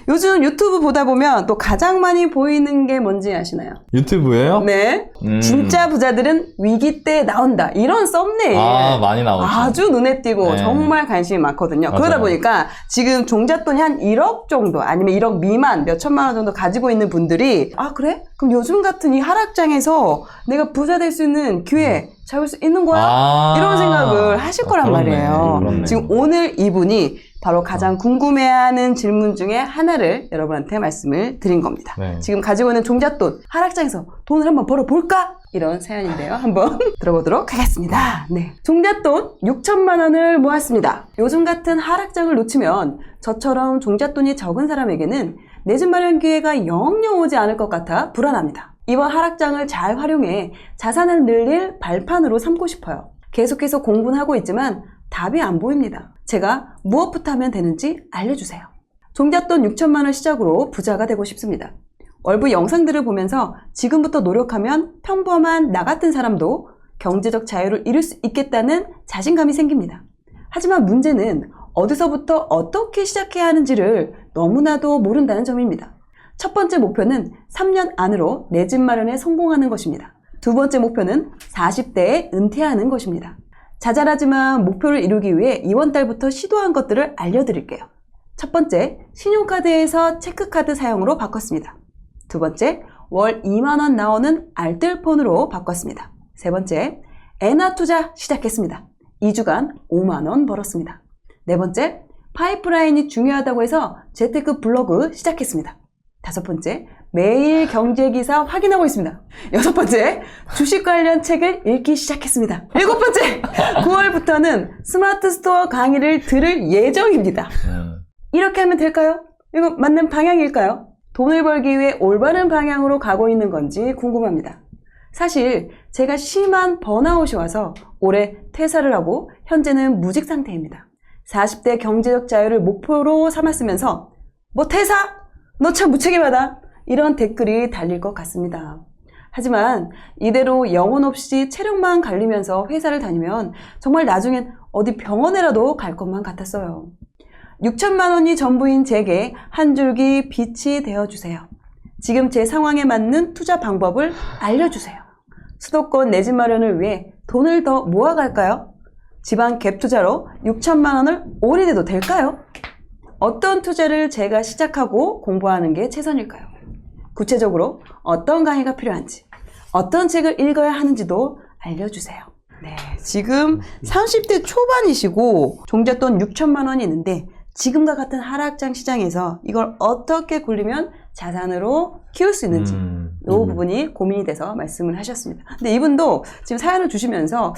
요즘 유튜브 보다 보면 또 가장 많이 보이는 게 뭔지 아시나요? 유튜브예요? 네. 진짜 부자들은 위기 때 나온다. 이런 썸네일. 많이 나오죠. 아주 눈에 띄고 네. 정말 관심이 많거든요. 맞아요. 그러다 보니까 지금 종잣돈이 한 1억 정도 아니면 1억 미만 몇 천만 원 정도 가지고 있는 분들이 아 그래? 그럼 요즘 같은 이 하락장에서 내가 부자 될 수 있는 기회 잡을 수 있는 거야? 이런 생각을 하실 거란 그렇네, 말이에요. 그렇네. 지금 오늘 이분이 바로 가장 궁금해하는 질문 중에 하나를 여러분한테 말씀을 드린 겁니다. 네. 지금 가지고 있는 종잣돈, 하락장에서 돈을 한번 벌어볼까? 이런 사연인데요. 한번 들어보도록 하겠습니다. 네. 종잣돈 6천만 원을 모았습니다. 요즘 같은 하락장을 놓치면 저처럼 종잣돈이 적은 사람에게는 내 집 마련 기회가 영영 오지 않을 것 같아 불안합니다. 이번 하락장을 잘 활용해 자산을 늘릴 발판으로 삼고 싶어요. 계속해서 공부는 하고 있지만 답이 안 보입니다. 제가 무엇부터 하면 되는지 알려주세요. 종잣돈 6천만 원 시작으로 부자가 되고 싶습니다. 월부 영상들을 보면서 지금부터 노력하면 평범한 나 같은 사람도 경제적 자유를 이룰 수 있겠다는 자신감이 생깁니다. 하지만 문제는 어디서부터 어떻게 시작해야 하는지를 너무나도 모른다는 점입니다. 첫 번째 목표는 3년 안으로 내 집 마련에 성공하는 것입니다. 두 번째 목표는 40대에 은퇴하는 것입니다. 자잘하지만 목표를 이루기 위해 이번 달부터 시도한 것들을 알려드릴게요. 첫 번째, 신용카드에서 체크카드 사용으로 바꿨습니다. 두 번째, 월 2만 원 나오는 알뜰폰으로 바꿨습니다. 세 번째, 엔화 투자 시작했습니다. 2주간 5만 원 벌었습니다. 네 번째, 파이프라인이 중요하다고 해서 재테크 블로그 시작했습니다. 다섯 번째, 매일 경제기사 확인하고 있습니다. 여섯 번째, 주식 관련 책을 읽기 시작했습니다. 일곱 번째, 9월부터는 스마트 스토어 강의를 들을 예정입니다. 이렇게 하면 될까요? 이거 맞는 방향일까요? 돈을 벌기 위해 올바른 방향으로 가고 있는 건지 궁금합니다. 사실 제가 심한 번아웃이 와서 올해 퇴사를 하고 현재는 무직 상태입니다. 40대 경제적 자유를 목표로 삼았으면서 뭐 퇴사? 너 참 무책임하다. 이런 댓글이 달릴 것 같습니다. 하지만 이대로 영혼 없이 체력만 갈리면서 회사를 다니면 정말 나중엔 어디 병원에라도 갈 것만 같았어요. 6천만 원이 전부인 제게 한 줄기 빛이 되어주세요. 지금 제 상황에 맞는 투자 방법을 알려주세요. 수도권 내 집 마련을 위해 돈을 더 모아갈까요? 지방 갭 투자로 6천만 원을 올인해도 될까요? 어떤 투자를 제가 시작하고 공부하는 게 최선일까요? 구체적으로 어떤 강의가 필요한지, 어떤 책을 읽어야 하는지도 알려주세요. 네, 지금 30대 초반이시고 종잣돈 6천만 원이 있는데 지금과 같은 하락장 시장에서 이걸 어떻게 굴리면 자산으로 키울 수 있는지 이 부분이 고민이 돼서 말씀을 하셨습니다. 근데 이분도 지금 사연을 주시면서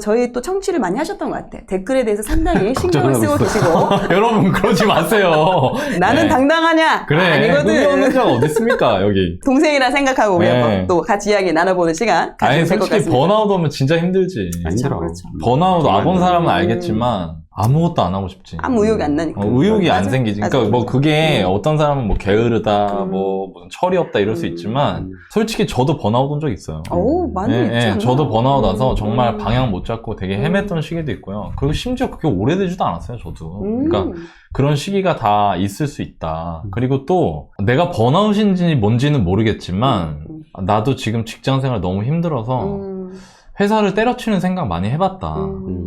저희 또 청취를 많이 하셨던 것 같아요. 댓글에 대해서 상당히 신경을 쓰고 계시고 여러분 그러지 마세요. 나는 네. 당당하냐? 그래. 아니거든. 없는 자가 어디 있습니까 여기. 동생이라 생각하고 우리 네. 한번 또 같이 이야기 나눠보는 시간 아니 가지면 될 것 솔직히 같습니다. 번아웃 오면 진짜 힘들지. 그렇죠, 그렇죠. 번아웃 와본 사람은 알겠지만 아무것도 안 하고 싶지. 아무 의욕이 안 나니까. 의욕이 안 맞아. 생기지. 맞아. 그러니까 뭐 그게 어떤 사람은 뭐 게으르다, 뭐 무슨 철이 없다 이럴 수 음. 있지만 솔직히 저도 번아웃 온 적 있어요. 오, 많이 예, 있지 예, 않나? 저도 번아웃 와서 정말 음. 방향 못 잡고 되게 헤맸던 시기도 있고요. 그리고 심지어 그게 오래되지도 않았어요, 저도. 그러니까 그런 시기가 다 있을 수 있다. 그리고 또 내가 번아웃인지 뭔지는 모르겠지만 나도 지금 직장생활 너무 힘들어서 회사를 때려치는 생각 많이 해봤다.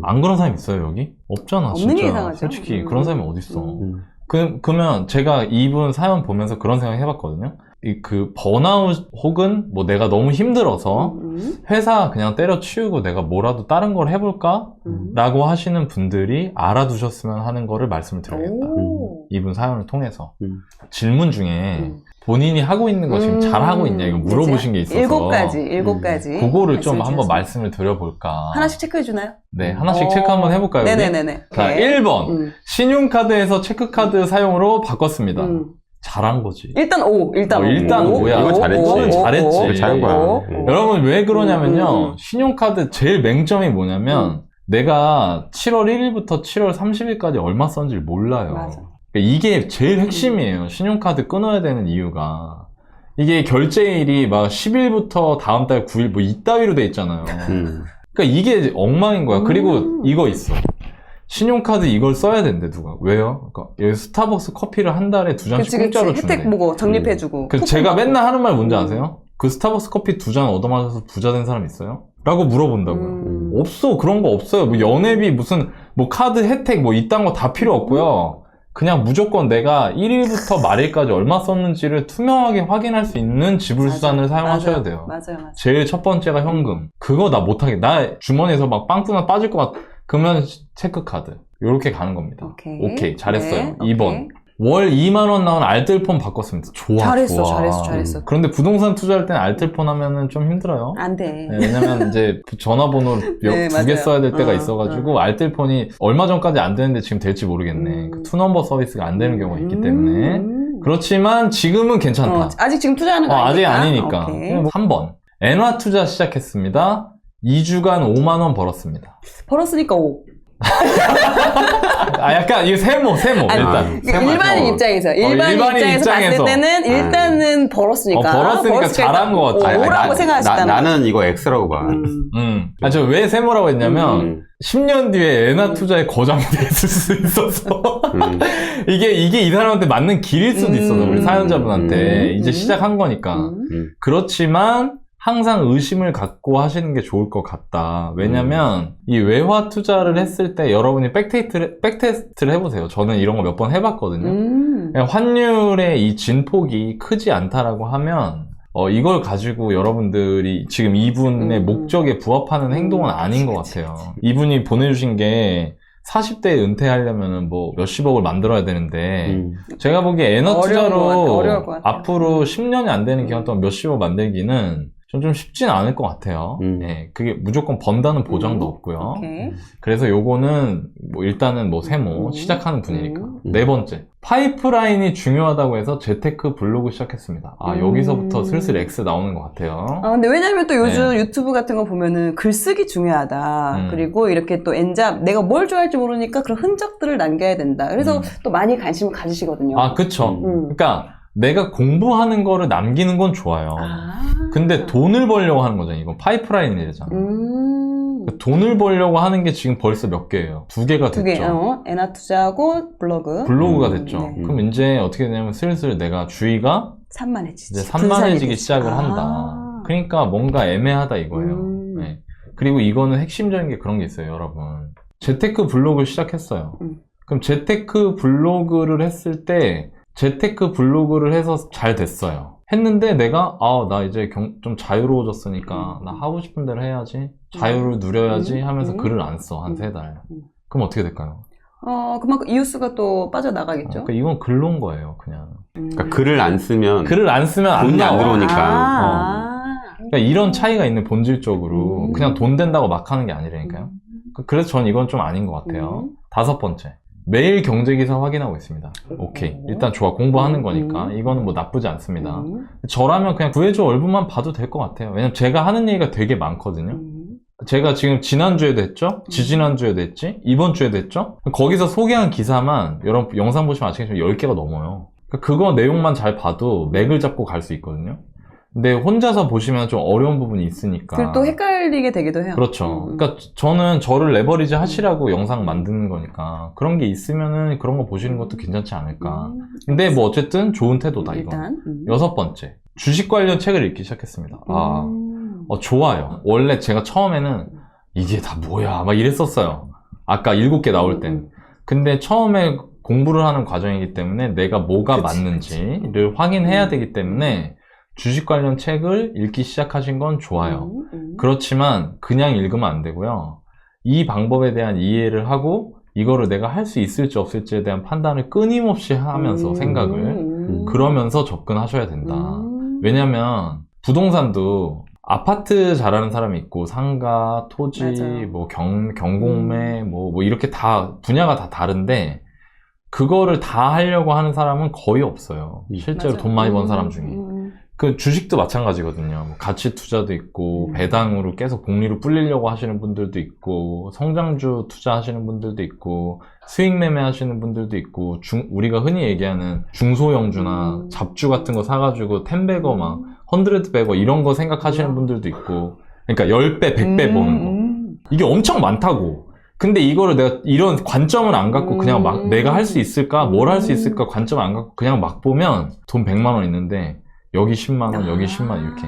안 그런 사람 있어요, 여기? 없잖아, 없는 게 진짜. 이상하죠. 솔직히 그런 사람이 어딨어. 그러면 제가 이분 사연 보면서 그런 생각 해봤거든요. 그 번아웃 혹은 뭐 내가 너무 힘들어서 회사 그냥 때려치우고 내가 뭐라도 다른 걸 해볼까? 라고 하시는 분들이 알아두셨으면 하는 거를 말씀을 드려야겠다. 이분 사연을 통해서. 질문 중에 본인이 하고 있는 거 지금 잘하고 있냐 이거 물어보신 게 있어서 7가지 그거를 좀 한번 말씀을 드려볼까. 하나씩 체크해 주나요? 네, 하나씩 체크 한번 해볼까요? 네네네네. 자, 네. 1번 신용카드에서 체크카드 사용으로 바꿨습니다. 잘한 거지. 일단 O. 일단 뭐야. 이거 잘했지. 잘했지. 잘한 거야. 여러분 왜 그러냐면요. 신용카드 제일 맹점이 뭐냐면 내가 7월 1일부터 7월 30일까지 얼마 썼는지를 몰라요. 맞아. 이게 제일 핵심이에요. 신용카드 끊어야 되는 이유가. 이게 결제일이 막 10일부터 다음 달 9일 뭐 이따위로 돼 있잖아요. 그러니까 이게 엉망인 거야. 그리고 이거 있어. 신용카드 이걸 써야 된대, 누가. 왜요? 그러니까 여기 스타벅스 커피를 한 달에 2잔씩 공짜로 준대. 혜택 뭐고 적립해주고. 그래서 제가 맨날 하는 말 뭔지 아세요? 그 스타벅스 커피 2잔 얻어마셔서 부자 된 사람 있어요? 라고 물어본다고요. 없어. 그런 거 없어요. 뭐 연회비 무슨 뭐 카드 혜택 뭐 이딴 거 다 필요 없고요. 그냥 무조건 내가 1일부터 말일까지 얼마 썼는지를 투명하게 확인할 수 있는 지불수단을 사용하셔야 돼요. 맞아요. 제일 첫 번째가 현금. 그거 나 못하게. 나 주머니에서 막 빵꾸나 빠질 것 같아. 그러면 체크카드. 요렇게 가는 겁니다. 오케이. 잘했어요. 네, 2번. 월 2만원 나온 알뜰폰 바꿨습니다. 좋아. 잘했어. 그런데 부동산 투자할 때는 알뜰폰 하면은 좀 힘들어요. 안 돼. 네, 왜냐면 이제 전화번호를 네, 2개 써야 될 때가 어, 있어가지고 알뜰폰이 얼마 전까지 안 되는데 지금 될지 모르겠네. 그 투넘버 서비스가 안 되는 경우가 있기 때문에. 그렇지만 지금은 괜찮다. 아직 지금 투자하는 거 아직 아니니까. 아니니까. 3번. 엔화 투자 시작했습니다. 2주간 5만원 벌었습니다. 벌었으니까 5. 약간 이거 세모 아니, 일단. 일반인 입장에서 봤을 때는 일단은 벌었으니까 잘한 것 같아. 5라고 생각하셨다는 나는 이거 X라고 봐. 저 왜 세모라고 했냐면 10년 뒤에 엔화 투자에 거장이 됐을 수 있어서 이게 이 사람한테 맞는 길일 수도 있어서 우리 사연자분한테 이제 시작한 거니까. 그렇지만 항상 의심을 갖고 하시는 게 좋을 것 같다. 왜냐면 이 외화 투자를 했을 때 여러분이 백테스트를 해보세요. 저는 이런 거 몇 번 해봤거든요. 환율의 이 진폭이 크지 않다라고 하면 이걸 가지고 여러분들이 지금 이분의 목적에 부합하는 행동은 아닌 것 같아요. 이분이 보내주신 게 40대에 은퇴하려면 뭐 몇십억을 만들어야 되는데 제가 보기에 엔화 투자로 앞으로 10년이 안 되는 기간 동안 몇십억 만들기는 좀 쉽진 않을 것 같아요. 네, 그게 무조건 번다는 보장도 없고요. 그래서 요거는 뭐 일단은 뭐 세모 시작하는 분이니까. 4번째. 파이프라인이 중요하다고 해서 재테크 블로그 시작했습니다. 여기서부터 슬슬 X 나오는 것 같아요. 근데 왜냐면 또 요즘 유튜브 같은 거 보면은 글쓰기 중요하다. 그리고 이렇게 또 엔잡, 내가 뭘 좋아할지 모르니까 그런 흔적들을 남겨야 된다. 그래서 또 많이 관심을 가지시거든요. 그쵸. 그러니까 내가 공부하는 거를 남기는 건 좋아요. 근데 돈을 벌려고 하는 거잖아요. 이건 파이프라인이잖아. 그러니까 돈을 벌려고 하는 게 지금 벌써 몇 개예요? 2개가 됐죠. 2개, 엔화 투자하고 블로그가 됐죠. 그럼 이제 어떻게 되냐면 슬슬 내가 주의가 산만해지지. 이제 산만해지기 시작을 한다. 그러니까 뭔가 애매하다 이거예요. 네. 그리고 이거는 핵심적인 게 그런 게 있어요, 여러분. 재테크 블로그를 시작했어요. 그럼 재테크 블로그를 했을 때 재테크 블로그를 해서 잘 됐어요. 했는데 내가 나 이제 좀 자유로워졌으니까 나 하고 싶은 대로 해야지, 자유를 누려야지 하면서 글을 안 써. 한 3달. 그럼 어떻게 될까요? 그만큼 이웃수가 또 빠져나가겠죠. 그러니까 이건 글로인 거예요, 그냥. 그러니까 글을 안 쓰면 돈이 안 들어오니까. 그러니까 이런 차이가 있는 본질적으로 그냥 돈 된다고 막 하는 게 아니라니까요. 그래서 전 이건 좀 아닌 것 같아요. 5번째. 매일 경제기사 확인하고 있습니다. 오케이. 일단 좋아. 공부하는 거니까. 이거는 뭐 나쁘지 않습니다. 저라면 그냥 구해줘 얼굴만 봐도 될 것 같아요. 왜냐면 제가 하는 얘기가 되게 많거든요. 제가 지금 지난주에도 했죠? 지지난주에도 했지? 이번 주에도 했죠? 거기서 소개한 기사만 여러분 영상 보시면 아시겠지만 10개가 넘어요. 그거 내용만 잘 봐도 맥을 잡고 갈 수 있거든요. 근데 혼자서 보시면 좀 어려운 부분이 있으니까. 그리고 또 헷갈리게 되기도 해요. 그렇죠. 그러니까 저는 저를 레버리지 하시라고 영상 만드는 거니까 그런 게 있으면은 그런 거 보시는 것도 괜찮지 않을까. 근데 뭐 어쨌든 좋은 태도다 이거. 6번째. 주식 관련 책을 읽기 시작했습니다. 좋아요. 원래 제가 처음에는 이게 다 뭐야 막 이랬었어요. 아까 7개 나올 땐. 근데 처음에 공부를 하는 과정이기 때문에 내가 뭐가 맞는지를 확인해야 되기 때문에 주식 관련 책을 읽기 시작하신 건 좋아요. 그렇지만 그냥 읽으면 안 되고요. 이 방법에 대한 이해를 하고 이거를 내가 할 수 있을지 없을지에 대한 판단을 끊임없이 하면서 생각을 그러면서 접근하셔야 된다. 왜냐면 부동산도 아파트 잘하는 사람이 있고 상가, 토지, 뭐 경공매 뭐 이렇게 다 분야가 다 다른데 그거를 다 하려고 하는 사람은 거의 없어요. 실제로 돈 많이 번 사람 중에. 그 주식도 마찬가지거든요. 뭐 가치 투자도 있고 배당으로 계속 복리로 불리려고 하시는 분들도 있고 성장주 투자하시는 분들도 있고 수익 매매 하시는 분들도 있고 우리가 흔히 얘기하는 중소형주나 잡주 같은 거 사가지고 10배거 막 100배거 이런 거 생각하시는 분들도 있고 그러니까 10배, 100배 보는 거 이게 엄청 많다고. 근데 이거를 내가 이런 관점을 안 갖고 그냥 막 내가 할 수 있을까? 뭘 할 수 있을까? 관점을 안 갖고 그냥 막 보면 돈 100만 원 있는데 여기 10만 원, 여기 10만 원 이렇게.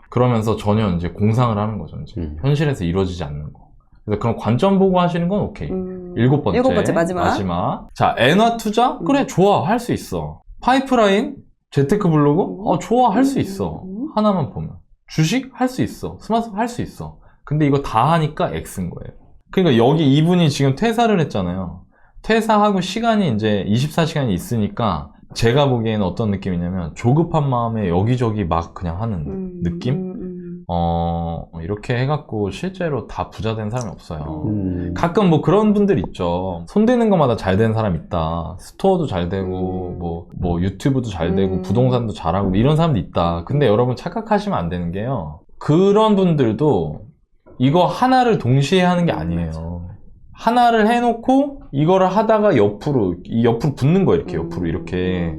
그러면서 전혀 이제 공상을 하는 거죠. 이제. 현실에서 이루어지지 않는 거. 그래서 그런 관점 보고 하시는 건 오케이. 7번째. 마지막. 자, 엔화 투자? 그래, 좋아. 할 수 있어. 파이프라인? 재테크 블로그? 좋아. 할 수 있어. 하나만 보면. 주식? 할 수 있어. 스마트폰 할 수 있어. 근데 이거 다 하니까 X인 거예요. 그러니까 여기 이분이 지금 퇴사를 했잖아요. 퇴사하고 시간이 이제 24시간이 있으니까 제가 보기에는 어떤 느낌이냐면 조급한 마음에 여기저기 막 그냥 하는 느낌? 이렇게 해갖고 실제로 다 부자 된 사람이 없어요. 가끔 뭐 그런 분들 있죠. 손 대는 것마다 잘 되는 사람 있다. 스토어도 잘 되고 뭐 유튜브도 잘 되고 부동산도 잘하고 이런 사람도 있다. 근데 여러분 착각하시면 안 되는 게요. 그런 분들도 이거 하나를 동시에 하는 게 아니에요. 하나를 해놓고 이거를 하다가 옆으로 붙는 거예요. 이렇게 옆으로 이렇게.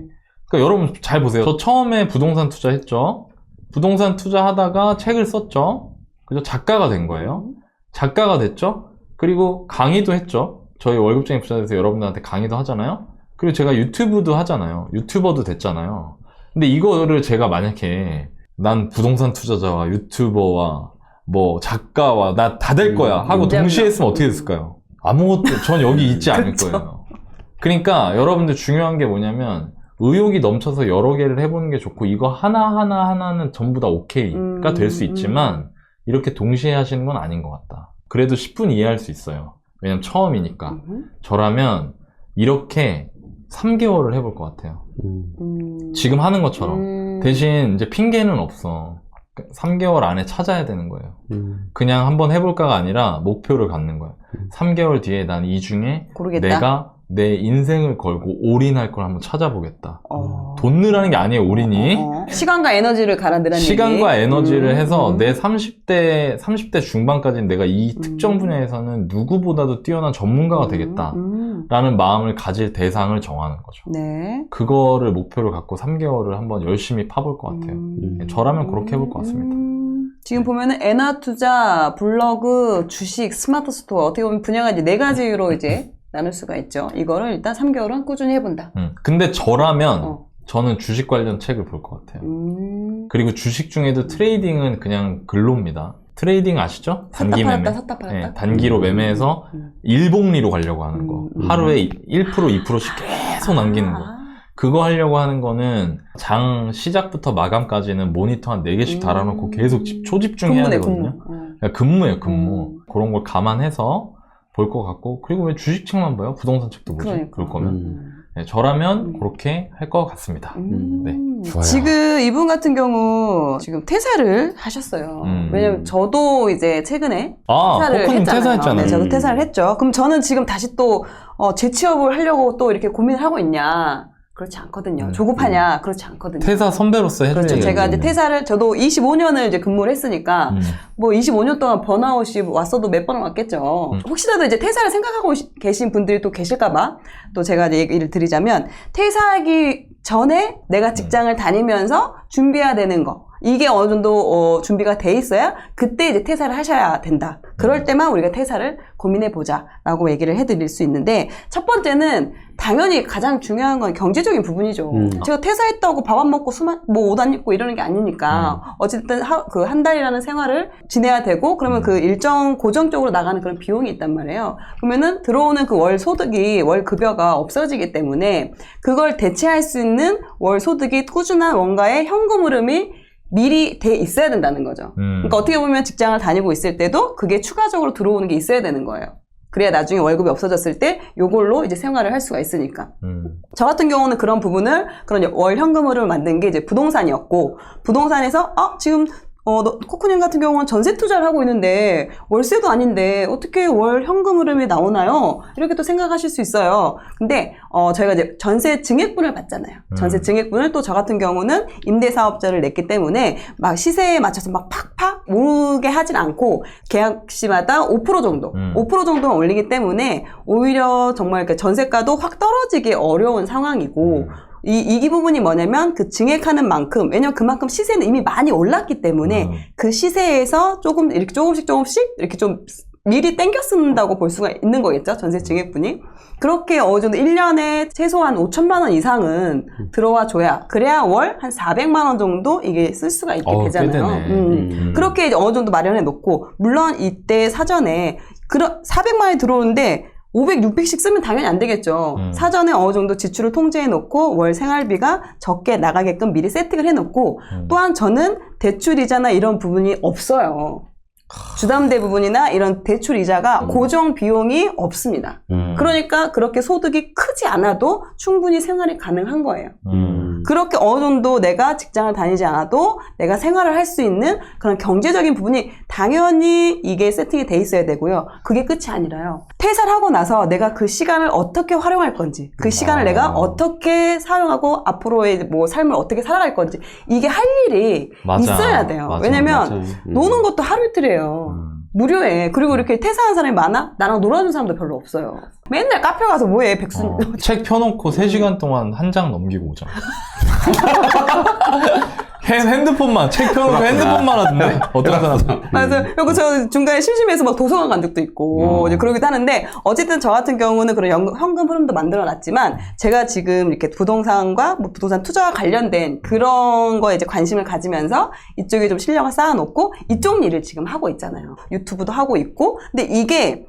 그러니까 여러분 잘 보세요. 저 처음에 부동산 투자했죠. 부동산 투자하다가 책을 썼죠. 그래서 작가가 된 거예요. 작가가 됐죠. 그리고 강의도 했죠. 저희 월급쟁이 부자에서 여러분들한테 강의도 하잖아요. 그리고 제가 유튜브도 하잖아요. 유튜버도 됐잖아요. 근데 이거를 제가 만약에 난 부동산 투자자와 유튜버와 뭐 작가와 나 다 될 거야 하고 동시에 했으면 어떻게 됐을까요? 아무것도 전 여기 있지 않을 거예요. 그러니까 여러분들 중요한 게 뭐냐면 의욕이 넘쳐서 여러 개를 해보는 게 좋고 이거 하나는 전부 다 오케이가 될 수 있지만 이렇게 동시에 하시는 건 아닌 것 같다. 그래도 10분 이해할 수 있어요. 왜냐면 처음이니까. 저라면 이렇게 3개월을 해볼 것 같아요. 지금 하는 것처럼. 대신 이제 핑계는 없어. 3개월 안에 찾아야 되는 거예요. 그냥 한번 해볼까가 아니라 목표를 갖는 거예요. 3개월 뒤에 난 이 중에 고르겠다. 내가 내 인생을 걸고 올인할 걸 한번 찾아보겠다. 돈 넣으라는 게 아니에요, 올인이. 시간과 에너지를 갈아 넣으라는 시간과 얘기. 에너지를 해서 내 30대 중반까지는 내가 이 특정 분야에서는 누구보다도 뛰어난 전문가가 되겠다. 라는 마음을 가질 대상을 정하는 거죠. 네. 그거를 목표를 갖고 3개월을 한번 열심히 파볼 것 같아요. 저라면 그렇게 해볼 것 같습니다. 지금 보면은 엔화 투자, 블로그, 주식, 스마트 스토어 어떻게 보면 분야가 이제 4가지로 이제 나눌 수가 있죠. 이거를 일단 3개월은 꾸준히 해본다. 근데 저라면 저는 주식 관련 책을 볼 것 같아요. 그리고 주식 중에도 트레이딩은 그냥 근로입니다. 트레이딩 아시죠? 단기 매매. 샀다 팔았다. 네, 단기로 매매해서 일복리로 가려고 하는 거. 하루에 1%, 2%씩 계속 남기는 거. 그거 하려고 하는 거는 장 시작부터 마감까지는 모니터 한 4개씩 달아놓고 계속 초집중해야 되거든요. 근무예요, 근무. 그런 걸 감안해서 볼 것 같고, 그리고 왜 주식책만 봐요? 부동산 책도 보지? 그러니까. 그럴 거면. 네, 저라면 그렇게 할 것 같습니다. 네. 좋아요. 지금 이분 같은 경우 지금 퇴사를 하셨어요. 왜냐면 저도 이제 최근에 퇴사를 코코님 했잖아요. 퇴사했잖아요. 네, 저도 퇴사를 했죠. 그럼 저는 지금 다시 또 재취업을 하려고 또 이렇게 고민을 하고 있냐? 그렇지 않거든요. 조급하냐? 그렇지 않거든요. 퇴사 선배로서 해줄 그렇죠. 얘기죠. 제가 이제 퇴사를 저도 25년을 이제 근무를 했으니까 뭐 25년 동안 번아웃이 왔어도 몇 번은 왔겠죠. 혹시라도 이제 퇴사를 생각하고 계신 분들이 또 계실까봐 또 제가 이제 얘기를 드리자면 퇴사하기 전에 내가 직장을 다니면서 준비해야 되는 거. 이게 어느 정도 준비가 돼 있어야 그때 이제 퇴사를 하셔야 된다. 그럴 때만 우리가 퇴사를 고민해보자 라고 얘기를 해드릴 수 있는데 첫 번째는 당연히 가장 중요한 건 경제적인 부분이죠. 제가 퇴사했다고 밥 안 먹고 뭐 옷 안 입고 이러는 게 아니니까 어쨌든 그 한 달이라는 생활을 지내야 되고 그러면 그 일정 고정적으로 나가는 그런 비용이 있단 말이에요. 그러면은 들어오는 그 월 소득이 월 급여가 없어지기 때문에 그걸 대체할 수 있는 월 소득이 꾸준한 뭔가의 현금 흐름이 미리 돼 있어야 된다는 거죠. 그러니까 어떻게 보면 직장을 다니고 있을 때도 그게 추가적으로 들어오는 게 있어야 되는 거예요. 그래야 나중에 월급이 없어졌을 때 요걸로 이제 생활을 할 수가 있으니까. 저 같은 경우는 그런 부분을 그런 월 현금흐름을 만든 게 이제 부동산이었고 부동산에서 지금 코코님 같은 경우는 전세 투자를 하고 있는데 월세도 아닌데 어떻게 월 현금 흐름이 나오나요? 이렇게 또 생각하실 수 있어요. 근데 저희가 이제 전세 증액분을 받잖아요. 전세 증액분을 또 저 같은 경우는 임대사업자를 냈기 때문에 막 시세에 맞춰서 막 팍팍 오르게 하진 않고 계약시마다 5% 정도 5% 정도만 올리기 때문에 오히려 정말 그 전세가도 확 떨어지기 어려운 상황이고 이 부분이 뭐냐면 그 증액하는 만큼 왜냐면 그만큼 시세는 이미 많이 올랐기 때문에 그 시세에서 조금씩 이렇게 좀 미리 땡겨 쓴다고 볼 수가 있는 거겠죠. 전세 증액분이. 그렇게 어느 정도 1년에 최소한 5천만 원 이상은 들어와 줘야, 그래야 월 한 400만 원 정도 이게 쓸 수가 있게 되잖아요. 꽤 되네. 그렇게 이제 어느 정도 마련해 놓고, 물론 이때 사전에 400만 원이 들어오는데 500, 600씩 쓰면 당연히 안 되겠죠. 사전에 어느 정도 지출을 통제해 놓고 월 생활비가 적게 나가게끔 미리 세팅을 해 놓고, 또한 저는 대출이자나 이런 부분이 없어요. 주담대 부분이나 이런 대출 이자가 고정 비용이 없습니다. 그러니까 그렇게 소득이 크지 않아도 충분히 생활이 가능한 거예요. 그렇게 어느 정도 내가 직장을 다니지 않아도 내가 생활을 할 수 있는 그런 경제적인 부분이 당연히 이게 세팅이 돼 있어야 되고요. 그게 끝이 아니라요. 퇴사를 하고 나서 내가 그 시간을 어떻게 활용할 건지, 그 시간을 내가 어떻게 사용하고 앞으로의 뭐 삶을 어떻게 살아갈 건지, 이게 할 일이 맞아. 있어야 돼요. 맞아. 왜냐면 노는 것도 하루 이틀이에요. 무료에. 그리고 이렇게 퇴사한 사람이 많아? 나랑 놀아준 사람도 별로 없어요. 맨날 카페 가서 뭐해, 백순. 책 펴놓고 3시간 동안 한 장 넘기고 오자. 핸드폰만, 책 펴놓고 핸드폰만 하던데? 어떤 사람? 맞아요. 그리고 저 중간에 심심해서 막 도서관 간 적도 있고, 이제 그러기도 하는데, 어쨌든 저 같은 경우는 그런 현금 흐름도 만들어 놨지만, 제가 지금 이렇게 부동산과 뭐 부동산 투자와 관련된 그런 거에 이제 관심을 가지면서 이쪽에 좀 실력을 쌓아놓고, 이쪽 일을 지금 하고 있잖아요. 유튜브도 하고 있고, 근데 이게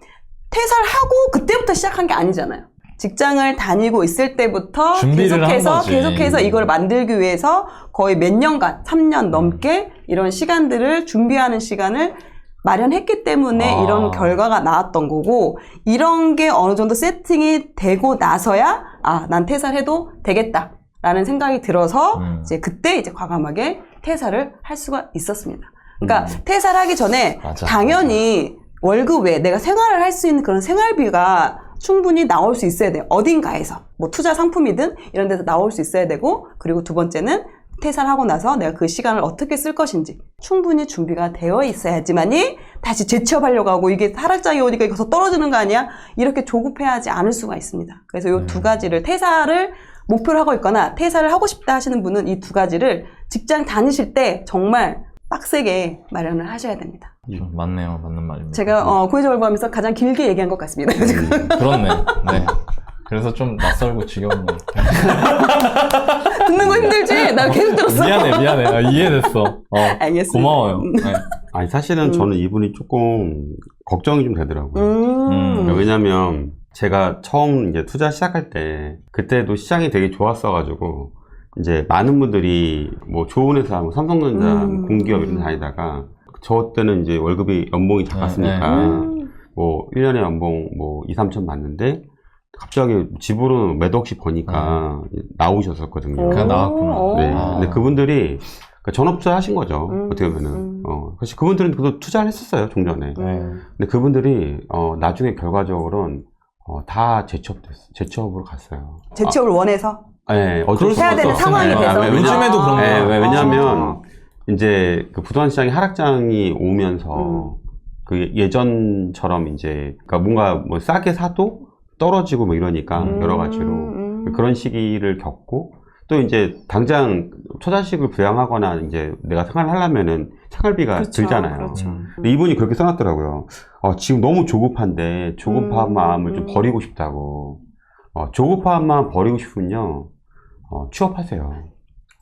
퇴사를 하고 그때부터 시작한 게 아니잖아요. 직장을 다니고 있을 때부터 준비를 한 거지. 계속해서 이걸 만들기 위해서 거의 몇 년간, 3년 넘게 이런 시간들을 준비하는 시간을 마련했기 때문에 이런 결과가 나왔던 거고, 이런 게 어느 정도 세팅이 되고 나서야 난 퇴사를 해도 되겠다 라는 생각이 들어서 이제 그때 이제 과감하게 퇴사를 할 수가 있었습니다. 그러니까 퇴사를 하기 전에 맞아. 당연히 월급 외에 내가 생활을 할 수 있는 그런 생활비가 충분히 나올 수 있어야 돼요. 어딘가에서. 뭐 투자 상품이든 이런 데서 나올 수 있어야 되고, 그리고 두 번째는 퇴사를 하고 나서 내가 그 시간을 어떻게 쓸 것인지 충분히 준비가 되어 있어야지만이 다시 재취업하려고 하고, 이게 하락장이 오니까 이거 더 떨어지는 거 아니야? 이렇게 조급해하지 않을 수가 있습니다. 그래서 이 두 가지를, 퇴사를 목표로 하고 있거나 퇴사를 하고 싶다 하시는 분은 이 두 가지를 직장 다니실 때 정말 빡세게 마련을 하셔야 됩니다. 맞네요. 맞는 말입니다. 제가 고해저월보하면서 가장 길게 얘기한 것 같습니다. 그렇네. 네. 그래서 좀 낯설고 지겨운 거. 듣는 거 힘들지? 나 계속 들었어. 미안해. 이해됐어. 알겠습니다. 고마워요. 네. 아니, 사실은 저는 이분이 조금 걱정이 좀 되더라고요. 왜냐면 제가 처음 이제 투자 시작할 때, 그때도 시장이 되게 좋았어가지고, 이제 많은 분들이 뭐 좋은 회사, 뭐 삼성전자, 공기업 이런 데 다니다가, 저 때는 이제 월급이 연봉이 작았으니까, 뭐 1년에 연봉 뭐 2, 3천 받는데, 갑자기 집으로 몇 억씩 버니까 나오셨었거든요. 그냥 나왔구나. 네. 근데 그분들이 전업투자 하신 거죠. 어떻게 보면은. 사실 그분들은 그것도 투자를 했었어요, 종전에. 근데 그분들이, 나중에 결과적으로는, 다 재취업으로 갔어요. 재취업을 원해서? 네, 해야 되는 상황이 돼서. 요즘에도 그런 거예요. 왜냐면, 이제 그 부동산 시장이 하락장이 오면서, 그 예전처럼 이제, 그러니까 뭔가 뭐 싸게 사도 떨어지고 뭐 이러니까, 여러 가지로. 그런 시기를 겪고, 또 이제 당장 처자식을 부양하거나 이제 내가 생활을 하려면은 생활비가 그렇죠, 들잖아요. 그렇죠. 근데 이분이 그렇게 써놨더라고요. 지금 너무 조급한데 조급한 마음을 좀 버리고 싶다고. 조급한 마음 버리고 싶으면요, 취업하세요.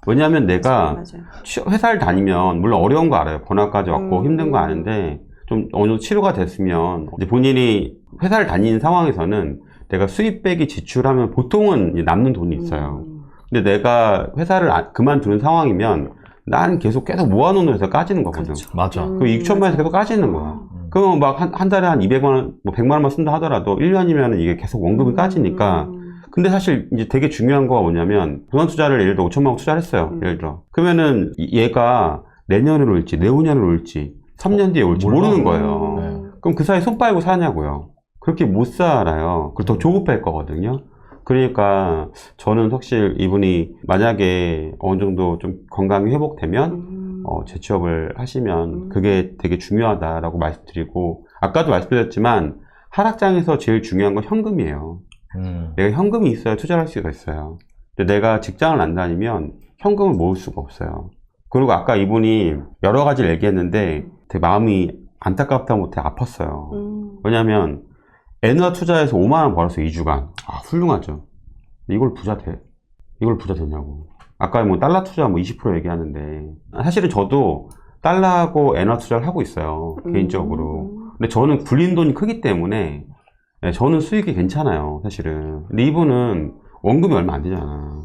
왜냐하면 내가 맞아요. 회사를 다니면 물론 어려운 거 알아요. 번화까지 왔고 힘든 거 아는데 좀 어느 정도 치료가 됐으면, 이제 본인이 회사를 다니는 상황에서는 내가 수입 빼기 지출하면 보통은 이제 남는 돈이 있어요. 근데 내가 회사를 그만두는 상황이면 난 계속 모아놓는 회사 까지는 거거든. 그렇죠. 맞아. 그 6천만 원에서 계속 까지는 거야. 그러면 막 한 달에 한 200만 원, 뭐 100만 원만 쓴다 하더라도 1년이면 이게 계속 원금이 까지니까. 근데 사실 이제 되게 중요한 거가 뭐냐면, 부동산 투자를 예를 들어 5천만 원 투자를 했어요. 예를 들어. 그러면은 얘가 내년을 올지, 내후년을 올지, 3년 뒤에 올지 모르는 거예요. 그럼 그 사이에 손 빨고 사냐고요. 그렇게 못 살아요. 그리고 더 조급할 거거든요. 그러니까 저는 확실히 이분이 만약에 어느 정도 좀 건강이 회복되면 재취업을 하시면 그게 되게 중요하다라고 말씀드리고, 아까도 말씀드렸지만 하락장에서 제일 중요한 건 현금이에요. 내가 현금이 있어야 투자를 할 수가 있어요. 근데 내가 직장을 안 다니면 현금을 모을 수가 없어요. 그리고 아까 이분이 여러 가지를 얘기했는데 되게 마음이 안타깝다 못해 아팠어요. 왜냐면 엔화 투자해서 5만 원 벌었어 2주간. 아 훌륭하죠. 이걸 부자 되냐고. 아까 뭐 달러 투자 뭐 20% 얘기하는데 사실은 저도 달러하고 엔화 투자를 하고 있어요 개인적으로. 근데 저는 굴린 돈이 크기 때문에 저는 수익이 괜찮아요 사실은. 근데 이분은 원금이 얼마 안 되잖아.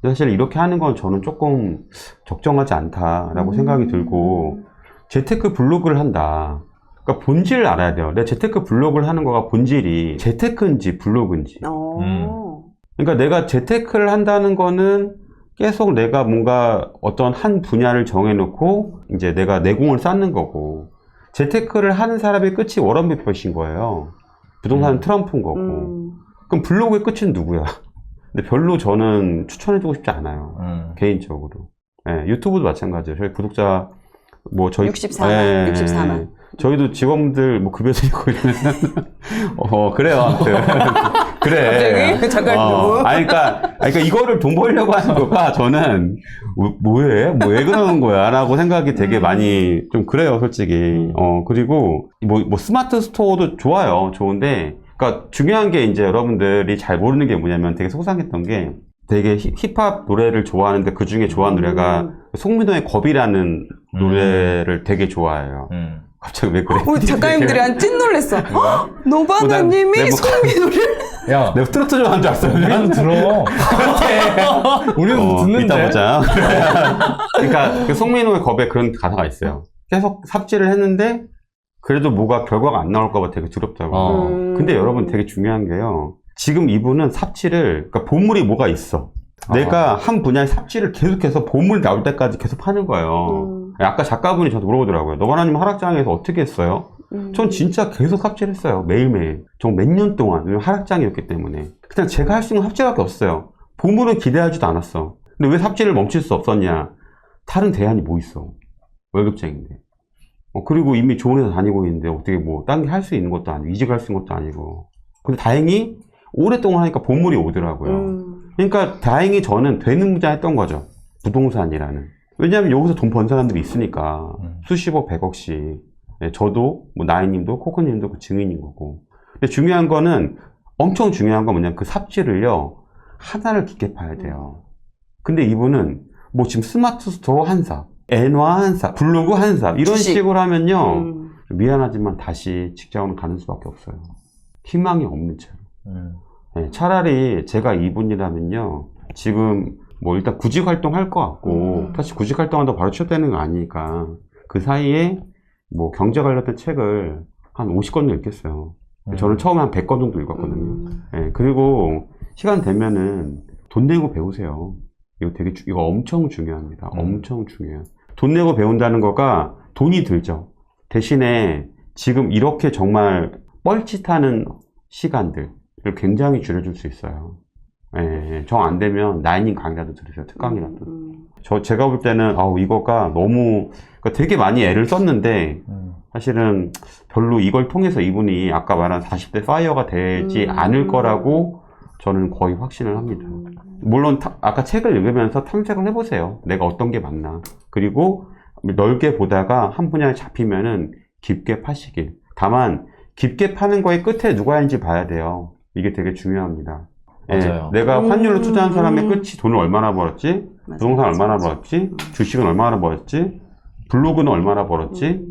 사실 이렇게 하는 건 저는 조금 적정하지 않다라고 생각이 들고, 재테크 블로그를 한다. 그러니까 본질을 알아야 돼요. 내 재테크 블로그를 하는 거가 본질이 재테크인지 블로그인지. 그러니까 내가 재테크를 한다는 거는 계속 내가 뭔가 어떤 한 분야를 정해놓고 이제 내가 내공을 쌓는 거고, 재테크를 하는 사람의 끝이 워런 버핏인 거예요. 부동산은 트럼프인 거고. 그럼 블로그의 끝은 누구야? 근데 별로 저는 추천해주고 싶지 않아요. 개인적으로. 예, 유튜브도 마찬가지예요. 저희 구독자 뭐 저희 64만. 64만. 저희도 직원들 뭐 급여 드리고 이러면 그래요. 아무튼 그래. 갑자기 잠깐 아니 그러니까 이거를 돈 벌려고 하는 거가 저는 뭐해? 뭐 왜 그러는 거야?라고 생각이 되게 많이 좀 그래요, 솔직히. 그리고 뭐 스마트 스토어도 좋아요. 좋은데 그러니까 중요한 게 이제 여러분들이 잘 모르는 게 뭐냐면 되게 속상했던 게 되게 힙합 노래를 좋아하는데 그 중에 좋아하는 노래가 송민호의 겁이라는 노래를 되게 좋아해요. 갑자기 왜 그래? 우리 작가님들이 한 찐 놀랬어. 노바나님이 송민호를. 야, 내가 트로트 좋아하는 줄 알았어요. 우리도 들어. 우리도 듣는데. 이따 보자. 그러니까 그 송민호의 겁에 그런 가사가 있어요. 계속 삽질을 했는데 그래도 뭐가 결과가 안 나올까봐 되게 두렵다고. 근데 여러분 되게 중요한 게요. 지금 이분은 삽질을, 그러니까 보물이 뭐가 있어. 내가 한 분야의 삽질을 계속해서 보물이 나올 때까지 계속 하는 거예요. 아까 작가분이 저한테 물어보더라고요. 너바나님 하락장에서 어떻게 했어요? 전 진짜 계속 삽질했어요. 매일매일. 정말 몇 년 동안. 왜냐면 하락장이었기 때문에. 그냥 제가 할 수 있는 삽질밖에 없어요. 보물은 기대하지도 않았어. 근데 왜 삽질을 멈출 수 없었냐? 다른 대안이 뭐 있어? 월급쟁인데. 그리고 이미 좋은 회사 다니고 있는데 어떻게 뭐 딴 게 할 수 있는 것도 아니고 이직할 수 있는 것도 아니고. 근데 다행히 오랫동안 하니까 보물이 오더라고요. 그러니까 다행히 저는 되는 무자 했던 거죠. 부동산이라는. 왜냐하면 여기서 돈 번 사람들이 있으니까 수십억, 백억씩. 네, 저도 뭐 나이님도 코코님도 그 증인인 거고. 근데 중요한 거는 엄청 중요한 건 뭐냐면 그 삽질을요 하나를 깊게 파야 돼요. 근데 이분은 뭐 지금 스마트 스토어 한사, 엔화 한사, 블로그 한사 이런 주식. 식으로 하면요 미안하지만 다시 직장으로 가는 수밖에 없어요. 희망이 없는 채로. 네, 차라리 제가 이분이라면요 지금 뭐 일단 구직 활동할 것 같고 사실 구직 활동한다고 바로 취업되는 거 아니니까 그 사이에 뭐 경제 관련된 책을 한 50권 읽겠어요. 저는 처음에 한 100권 정도 읽었거든요. 네, 그리고 시간 되면은 돈 내고 배우세요. 이거 엄청 중요합니다. 엄청 중요해요. 돈 내고 배운다는 거가 돈이 들죠. 대신에 지금 이렇게 정말 뻘짓하는 시간들을 굉장히 줄여줄 수 있어요. 예, 정 안 되면 나이님 강의라도 들으세요. 특강이라도. 제가 볼 때는 이거가 너무 그러니까 되게 많이 애를 썼는데 사실은 별로 이걸 통해서 이분이 아까 말한 40대 파이어가 되지 않을 거라고 저는 거의 확신을 합니다. 물론 아까 책을 읽으면서 탐색을 해보세요. 내가 어떤 게 맞나. 그리고 넓게 보다가 한 분야에 잡히면은 깊게 파시길. 다만 깊게 파는 거의 끝에 누가 있는지 봐야 돼요. 이게 되게 중요합니다. 맞아요. 예, 내가 환율로 투자한 사람의 끝이 돈을 얼마나 벌었지? 부동산 얼마나 벌었지? 주식은 얼마나 벌었지? 블로그는 얼마나 벌었지?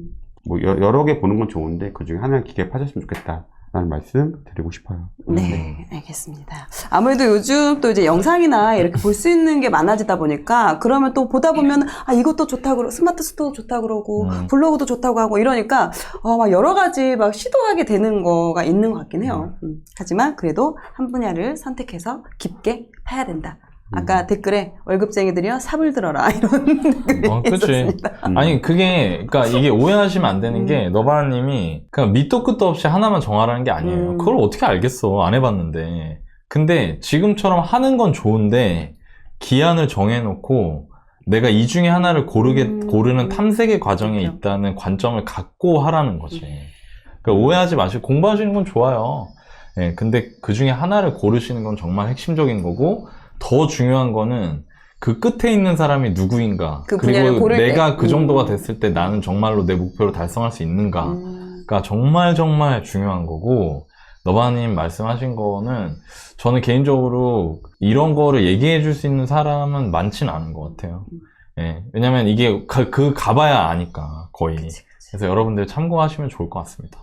뭐 여러 개 보는 건 좋은데 그 중에 하나를 깊게 파셨으면 좋겠다. 라는 말씀 드리고 싶어요. 네, 알겠습니다. 아무래도 요즘 또 이제 영상이나 이렇게 볼 수 있는 게 많아지다 보니까 그러면 또 보다 보면 이것도 좋다고 그러고 스마트 스토어도 좋다고 그러고 블로그도 좋다고 하고 이러니까 막 여러 가지 막 시도하게 되는 거가 있는 것 같긴 해요. 하지만 그래도 한 분야를 선택해서 깊게 파야 된다. 아까 댓글에 월급쟁이들이요 삽을 들어라 이런 댓글이 그치. 있었습니다. 아니 그러니까 이게 오해하시면 안 되는 게 너바나님이 그냥 밑도 끝도 없이 하나만 정하라는 게 아니에요. 그걸 어떻게 알겠어? 안 해봤는데. 근데 지금처럼 하는 건 좋은데 기한을 정해놓고 내가 이 중에 하나를 고르는 탐색의 과정에 있다는 관점을 갖고 하라는 거지. 그러니까 오해하지 마시고 공부하시는 건 좋아요. 네, 근데 그 중에 하나를 고르시는 건 정말 핵심적인 거고 더 중요한 거는 그 끝에 있는 사람이 누구인가, 그 분야를 그리고 고를 내가 때. 그 정도가 됐을 때 나는 정말로 내 목표를 달성할 수 있는가가 정말 정말 중요한 거고, 너바님 말씀하신 거는 저는 개인적으로 이런 거를 얘기해 줄 수 있는 사람은 많지는 않은 것 같아요. 예, 왜냐면 이게 가봐야 아니까 거의. 그치. 그래서 여러분들 참고하시면 좋을 것 같습니다.